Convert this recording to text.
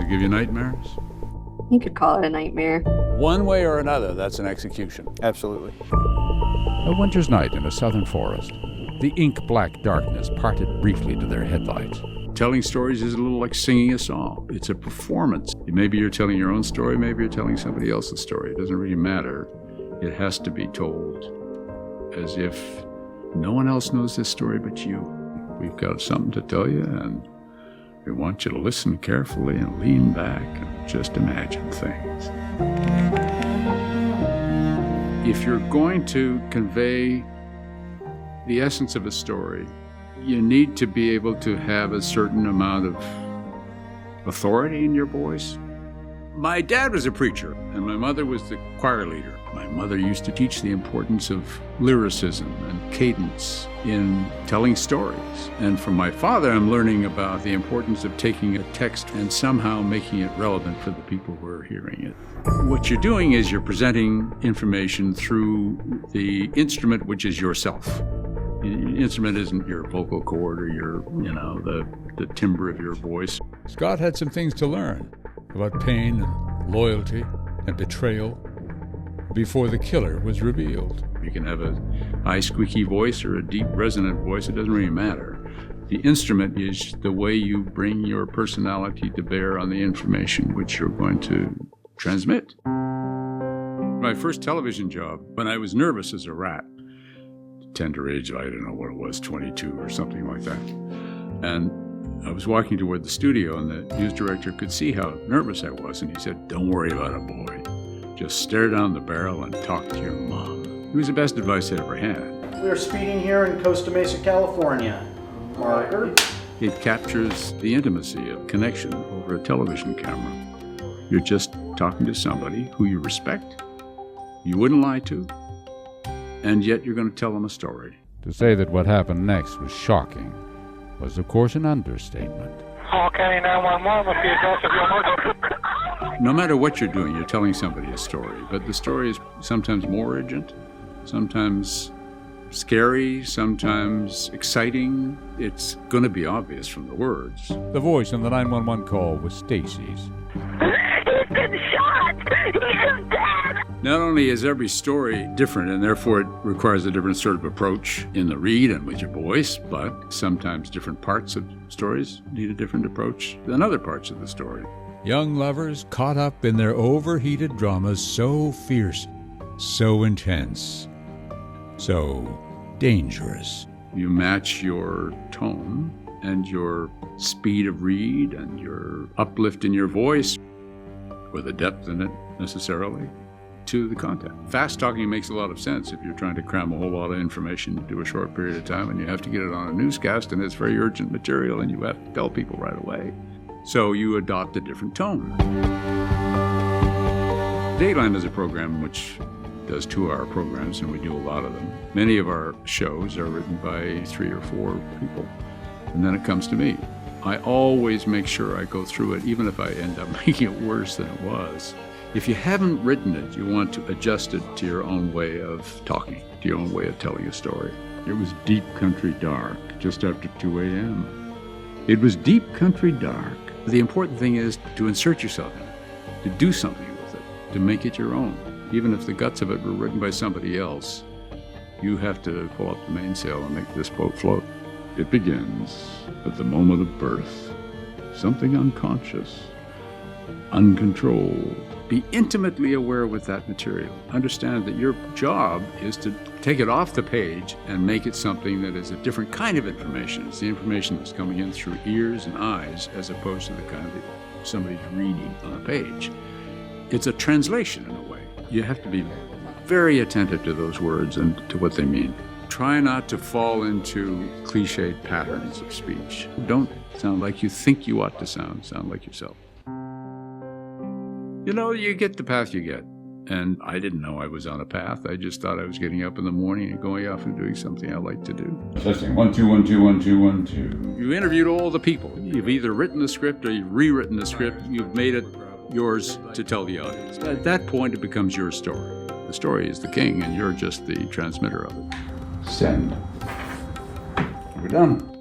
it give you nightmares? You could call it a nightmare. One way or another, that's an execution. Absolutely. A winter's night in a southern forest. The ink-black darkness parted briefly to their headlights. Telling stories is a little like singing a song. It's a performance. Maybe you're telling your own story, maybe you're telling somebody else's story. It doesn't really matter. It has to be told as if no one else knows this story but you. We've got something to tell you, and we want you to listen carefully and lean back and just imagine things. If you're going to convey the essence of a story, you need to be able to have a certain amount of authority in your voice. My dad was a preacher, and my mother was the choir leader. My mother used to teach the importance of lyricism and cadence in telling stories. And from my father, I'm learning about the importance of taking a text and somehow making it relevant for the people who are hearing it. What you're doing is you're presenting information through the instrument, which is yourself. The instrument isn't your vocal cord or your, the timbre of your voice. Scott had some things to learn about pain and loyalty and betrayal before the killer was revealed. You can have a high squeaky voice or a deep resonant voice, it doesn't really matter. The instrument is the way you bring your personality to bear on the information which you're going to transmit. My first television job, when I was nervous as a rat, tender age, I don't know what it was, 22 or something like that. And I was walking toward the studio, and the news director could see how nervous I was, and he said, "Don't worry about it, boy. Just stare down the barrel and talk to your mom." It was the best advice I ever had. We're speeding here in Costa Mesa, California. Marker. It captures the intimacy of connection over a television camera. You're just talking to somebody who you respect, you wouldn't lie to, and yet you're going to tell them a story. To say that what happened next was shocking was, of course, an understatement. Okay, 911, what's the address of your emergency? No matter what you're doing, you're telling somebody a story, but the story is sometimes more urgent, sometimes scary, sometimes exciting. It's going to be obvious from the words. The voice on the 911 call was Stacy's. He's been shot! He is dead! Not only is every story different, and therefore it requires a different sort of approach in the read and with your voice, but sometimes different parts of stories need a different approach than other parts of the story. Young lovers caught up in their overheated dramas, so fierce, so intense, so dangerous. You match your tone and your speed of read and your uplift in your voice, with a depth in it necessarily, to the content. Fast talking makes a lot of sense if you're trying to cram a whole lot of information into a short period of time, and you have to get it on a newscast, and it's very urgent material, and you have to tell people right away. So you adopt a different tone. Dateline is a program which does 2-hour programs, and we do a lot of them. Many of our shows are written by 3 or 4 people, and then it comes to me. I always make sure I go through it, even if I end up making it worse than it was. If you haven't written it, you want to adjust it to your own way of talking, to your own way of telling a story. It was deep country dark, just after 2 a.m. It was deep country dark. The important thing is to insert yourself in it, to do something with it, to make it your own. Even if the guts of it were written by somebody else, you have to pull up the mainsail and make this boat float. It begins at the moment of birth, something unconscious, uncontrolled. Be intimately aware with that material. Understand that your job is to take it off the page and make it something that is a different kind of information. It's the information that's coming in through ears and eyes as opposed to the kind that somebody's reading on a page. It's a translation in a way. You have to be very attentive to those words and to what they mean. Try not to fall into cliched patterns of speech. Don't sound like you think you ought to sound like yourself. You get the path you get. And I didn't know I was on a path. I just thought I was getting up in the morning and going off and doing something I like to do. Testing 1 2 1 2 1 2 1 2. You interviewed all the people. You've either written the script or you've rewritten the script. You've made it yours to tell the audience. At that point, it becomes your story. The story is the king, and you're just the transmitter of it. Send. We're done.